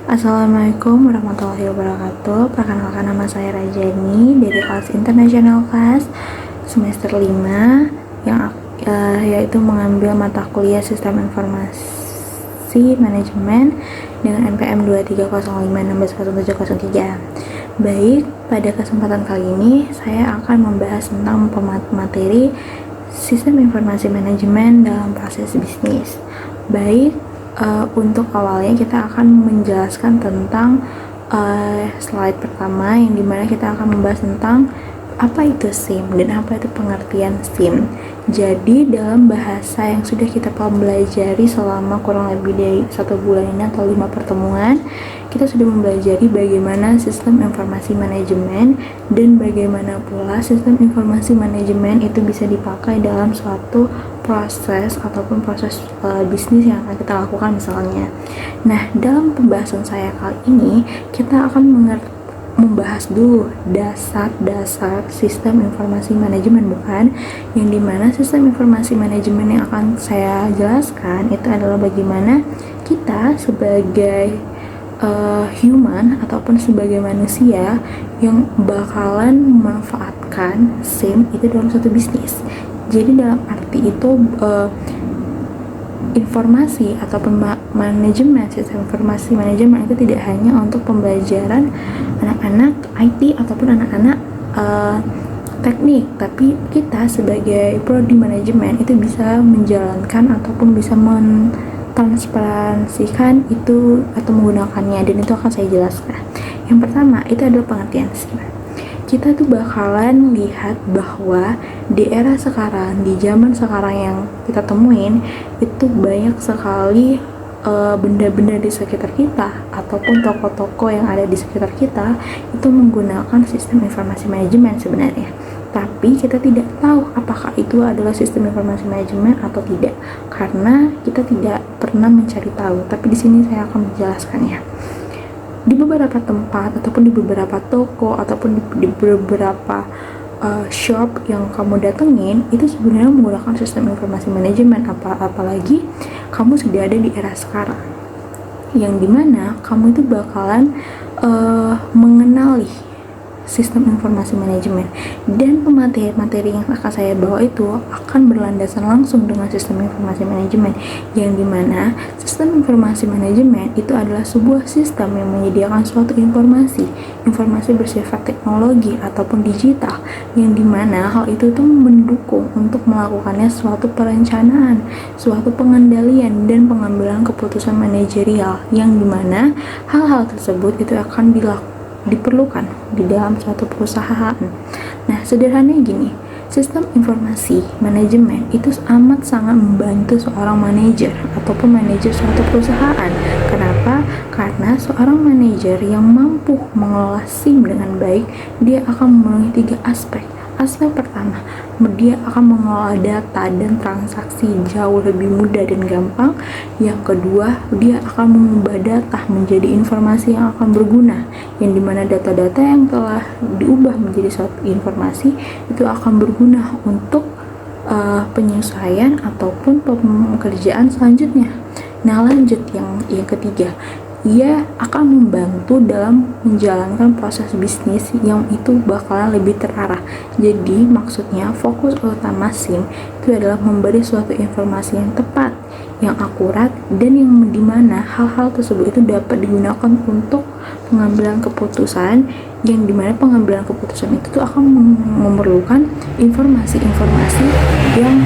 Assalamualaikum warahmatullahi wabarakatuh. Perkenalkan, nama saya Rajani dari kelas International Class semester 5 yang yaitu mengambil mata kuliah Sistem Informasi Manajemen dengan NPM 23056110703. Baik, pada kesempatan kali ini saya akan membahas tentang materi Sistem Informasi Manajemen dalam proses bisnis. Baik, untuk awalnya kita akan menjelaskan tentang slide pertama, yang dimana kita akan membahas tentang apa itu SIM dan apa itu pengertian SIM. Jadi dalam bahasa yang sudah kita pelajari selama kurang lebih dari 1 bulan ini atau 5 pertemuan, kita sudah mempelajari bagaimana sistem informasi manajemen dan bagaimana pula sistem informasi manajemen itu bisa dipakai dalam suatu proses ataupun proses bisnis yang akan kita lakukan misalnya. Nah, dalam pembahasan saya kali ini kita akan membahas dulu dasar-dasar sistem informasi manajemen, bukan, yang dimana sistem informasi manajemen yang akan saya jelaskan itu adalah bagaimana kita sebagai human ataupun sebagai manusia yang bakalan memanfaatkan SIM itu dalam suatu bisnis. Jadi dalam arti itu informasi ataupun manajemen, sistem informasi manajemen itu tidak hanya untuk pembelajaran anak-anak IT ataupun anak-anak teknik, tapi kita sebagai prodi manajemen itu bisa menjalankan ataupun bisa mentransparansikan itu atau menggunakannya, dan itu akan saya jelaskan. Yang pertama itu adalah pengertian SIM. Kita tuh bakalan lihat bahwa di era sekarang, di zaman sekarang yang kita temuin, itu banyak sekali benda-benda di sekitar kita ataupun toko-toko yang ada di sekitar kita itu menggunakan sistem informasi manajemen sebenarnya. Tapi kita tidak tahu apakah itu adalah sistem informasi manajemen atau tidak, karena kita tidak pernah mencari tahu. Tapi di sini saya akan menjelaskannya. Di beberapa tempat ataupun di beberapa toko ataupun di beberapa shop yang kamu datengin itu sebenarnya menggunakan sistem informasi manajemen, apalagi kamu sudah ada di era sekarang yang dimana kamu itu bakalan mengenali sistem informasi manajemen, dan materi yang akan saya bawa itu akan berlandasan langsung dengan sistem informasi manajemen, yang dimana sistem informasi manajemen itu adalah sebuah sistem yang menyediakan suatu informasi bersifat teknologi ataupun digital, yang dimana hal itu tuh mendukung untuk melakukannya suatu perencanaan, suatu pengendalian dan pengambilan keputusan manajerial, yang dimana hal-hal tersebut itu akan diperlukan di dalam suatu perusahaan. Nah, sederhananya gini, sistem informasi manajemen itu amat sangat membantu seorang manajer ataupun manajer suatu perusahaan. Kenapa? Karena seorang manajer yang mampu mengelola SIM dengan baik, dia akan memenuhi 3 aspek. Aspek pertama, dia akan mengelola data dan transaksi jauh lebih mudah dan gampang. Yang kedua, dia akan mengubah data menjadi informasi yang akan berguna, yang dimana data-data yang telah diubah menjadi suatu informasi itu akan berguna untuk penyesuaian ataupun pekerjaan selanjutnya. Nah, lanjut yang ketiga, ia akan membantu dalam menjalankan proses bisnis yang itu bakalan lebih terarah. Jadi maksudnya fokus utama SIM itu adalah memberi suatu informasi yang tepat, yang akurat, dan yang dimana hal-hal tersebut itu dapat digunakan untuk pengambilan keputusan, yang dimana pengambilan keputusan itu akan memerlukan informasi-informasi yang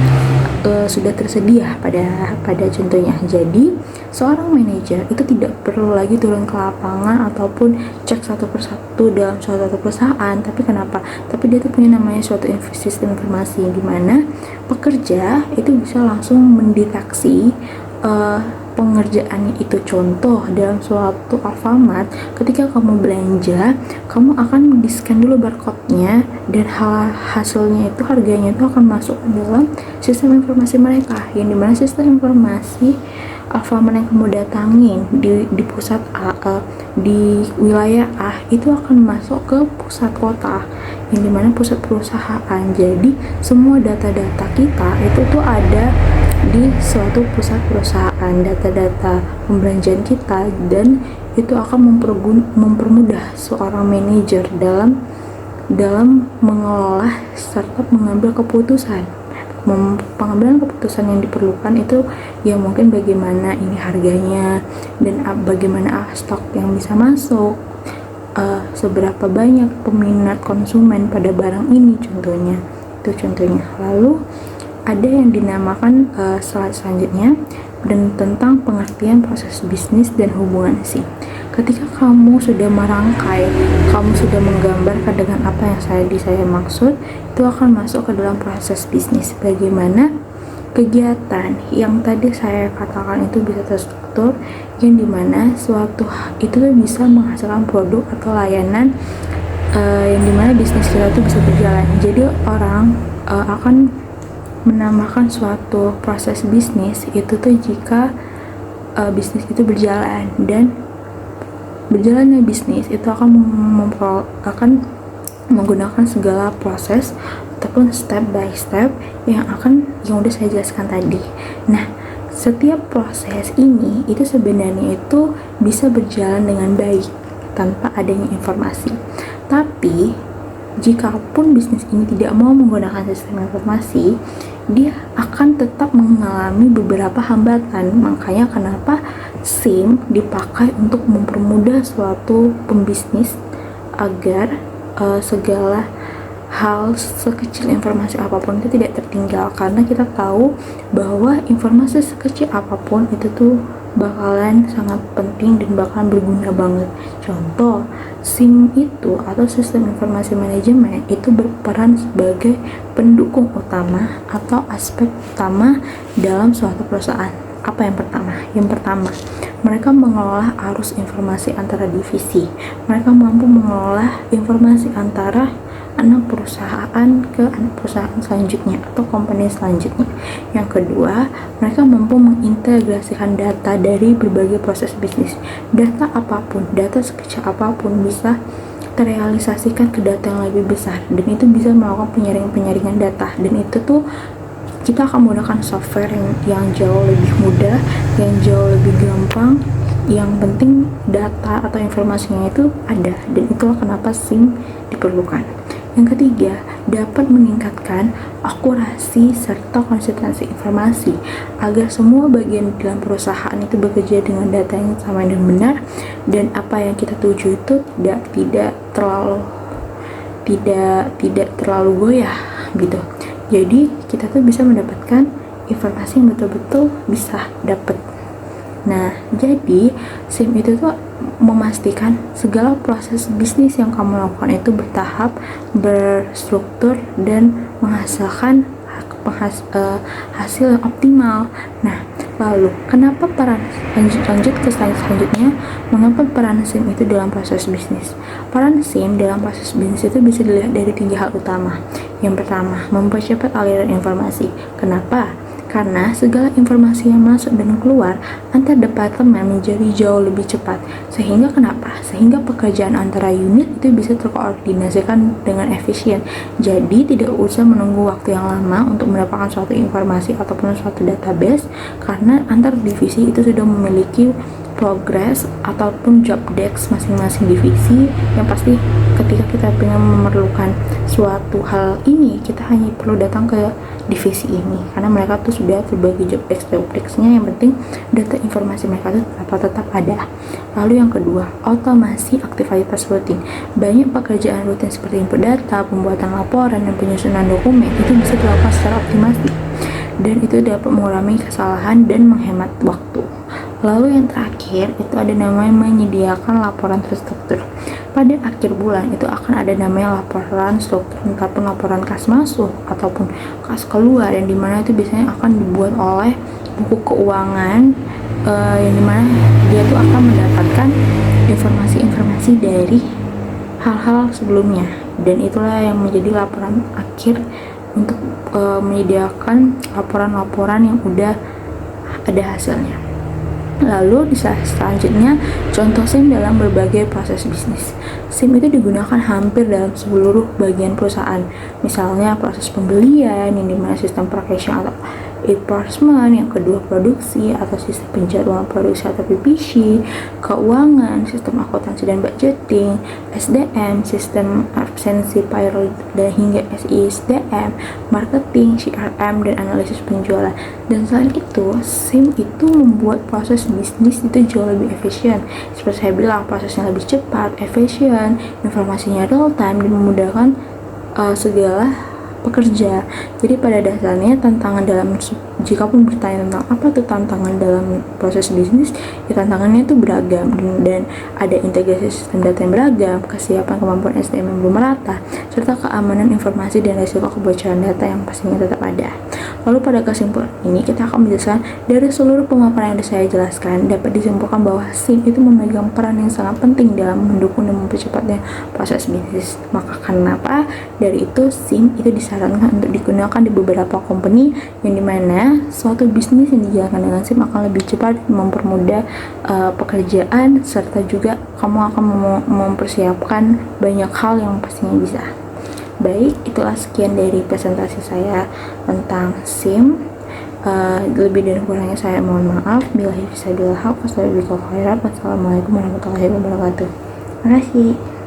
sudah tersedia pada contohnya. Jadi seorang manajer itu tidak perlu lagi turun ke lapangan ataupun cek satu persatu dalam suatu perusahaan. Tapi kenapa? Tapi dia tuh punya namanya suatu sistem informasi, di mana pekerja itu bisa langsung mendeteksi pengerjaannya itu. Contoh, dalam suatu Alfamart, ketika kamu belanja, kamu akan di-scan dulu barcode-nya, dan hasilnya itu, harganya itu akan masuk ke dalam sistem informasi mereka, yang dimana sistem informasi Alfamart yang kamu datangin di pusat A, di wilayah A itu akan masuk ke pusat kota, yang dimana pusat perusahaan. Jadi semua data-data kita itu tuh ada di suatu pusat perusahaan, data-data pembelanjaan kita, dan itu akan mempermudah seorang manajer dalam mengelola serta mengambil keputusan. Pengambilan keputusan yang diperlukan itu ya mungkin bagaimana ini harganya, dan bagaimana stok yang bisa masuk, seberapa banyak peminat konsumen pada barang ini, contohnya. Lalu ada yang dinamakan slide selanjutnya, dan tentang pengertian proses bisnis dan hubungan SIM. Ketika kamu sudah merangkai, kamu sudah menggambarkan dengan apa yang saya maksud, itu akan masuk ke dalam proses bisnis. Bagaimana kegiatan yang tadi saya katakan itu bisa terstruktur, yang dimana suatu itu bisa menghasilkan produk atau layanan, yang dimana bisnis kita itu bisa berjalan. Jadi orang akan menambahkan suatu proses bisnis itu tuh jika bisnis itu berjalan, dan berjalannya bisnis itu akan menggunakan segala proses ataupun step by step yang udah saya jelaskan tadi. Nah, setiap proses ini itu sebenarnya itu bisa berjalan dengan baik tanpa adanya informasi. Tapi jikapun bisnis ini tidak mau menggunakan sistem informasi, dia akan tetap mengalami beberapa hambatan. Makanya kenapa SIM dipakai untuk mempermudah suatu pembisnis agar segala hal sekecil informasi apapun itu tidak tertinggal, karena kita tahu bahwa informasi sekecil apapun itu tuh bakalan sangat penting dan bakalan berguna banget. Contoh, SIM itu atau sistem informasi manajemen itu berperan sebagai pendukung utama atau aspek utama dalam suatu perusahaan. Apa yang pertama? Yang pertama, mereka mengelola arus informasi antara divisi. Mereka mampu mengelola informasi antara anak perusahaan ke anak perusahaan selanjutnya atau company selanjutnya. Yang kedua, mereka mampu mengintegrasikan data dari berbagai proses bisnis. Data apapun, data sekecil apapun bisa terrealisasikan ke data yang lebih besar, dan itu bisa melakukan penyaringan data, dan itu tuh kita akan menggunakan software yang jauh lebih mudah, yang jauh lebih gampang. Yang penting data atau informasinya itu ada, dan itulah kenapa SIM diperlukan. Yang ketiga, dapat meningkatkan akurasi serta konsistensi informasi agar semua bagian dalam perusahaan itu bekerja dengan data yang sama dan benar, dan apa yang kita tuju itu tidak terlalu goyah gitu. Jadi kita tuh bisa mendapatkan informasi yang betul-betul bisa dapat. Nah, jadi SIM itu tuh memastikan segala proses bisnis yang kamu lakukan itu bertahap, berstruktur, dan menghasilkan hasil yang optimal. Nah, lalu kenapa lanjut ke slide selanjutnya, mengapa peran SIM itu dalam proses bisnis? Peran SIM dalam proses bisnis itu bisa dilihat dari 3 hal utama. Yang pertama, mempercepat aliran informasi. Kenapa? Karena segala informasi yang masuk dan keluar antar departemen menjadi jauh lebih cepat. Sehingga pekerjaan antara unit itu bisa terkoordinasikan dengan efisien. Jadi tidak usah menunggu waktu yang lama untuk mendapatkan suatu informasi ataupun suatu database, karena antar divisi itu sudah memiliki progres ataupun job desk masing-masing divisi, yang pasti ketika kita ingin memerlukan suatu hal ini, kita hanya perlu datang ke divisi ini, karena mereka tuh sudah berbagi job desk-nya. Yang penting data informasi mereka tuh tetap ada. Lalu yang kedua, otomasi aktivitas rutin. Banyak pekerjaan rutin seperti input data, pembuatan laporan, dan penyusunan dokumen itu bisa dilakukan secara optimasi, dan itu dapat mengurangi kesalahan dan menghemat waktu. Lalu yang terakhir itu ada namanya menyediakan laporan terstruktur. Pada akhir bulan itu akan ada namanya laporan struktur, entahpun laporan kas masuk ataupun kas keluar, yang dimana itu biasanya akan dibuat oleh buku keuangan, yang dimana dia tuh akan mendapatkan informasi-informasi dari hal-hal sebelumnya, dan itulah yang menjadi laporan akhir untuk menyediakan laporan-laporan yang udah ada hasilnya. Lalu di slide selanjutnya, contoh SIM dalam berbagai proses bisnis. SIM itu digunakan hampir dalam seluruh bagian perusahaan. Misalnya proses pembelian, yang dimana sistem purchasing atau enforcement, yang kedua produksi atau sistem penjadwalan produksi atau PPC, keuangan, sistem akuntansi dan budgeting, SDM, sistem absensi payroll dan hingga SISDM, marketing, CRM, dan analisis penjualan. Dan selain itu, SIM itu membuat proses bisnis itu jauh lebih efisien. Seperti saya bilang, prosesnya lebih cepat, efisien, informasinya real time, dan memudahkan segala pekerja. Jadi pada dasarnya tantangan dalam, jika pun bertanya tentang apa tuh tantangan dalam proses bisnis, ya tantangannya itu beragam, dan ada integrasi sistem data yang beragam, kesiapan kemampuan SDM yang belum merata, serta keamanan informasi dan risiko kebocoran data yang pastinya tetap ada. Lalu pada kesimpulan ini kita akan menjelaskan dari seluruh pemaparan yang saya jelaskan dapat disimpulkan bahwa SIM itu memegang peran yang sangat penting dalam mendukung dan mempercepatnya proses bisnis. Maka kenapa dari itu SIM itu disarankan untuk digunakan di beberapa company, yang dimana suatu bisnis yang dijalankan dengan SIM akan lebih cepat, mempermudah pekerjaan, serta juga kamu akan mempersiapkan banyak hal yang pastinya bisa. Baik, itulah sekian dari presentasi saya tentang SIM. Lebih dan kurangnya saya mohon maaf. Billahi fisabilillah, wassalamualaikum warahmatullahi wabarakatuh. Terima kasih.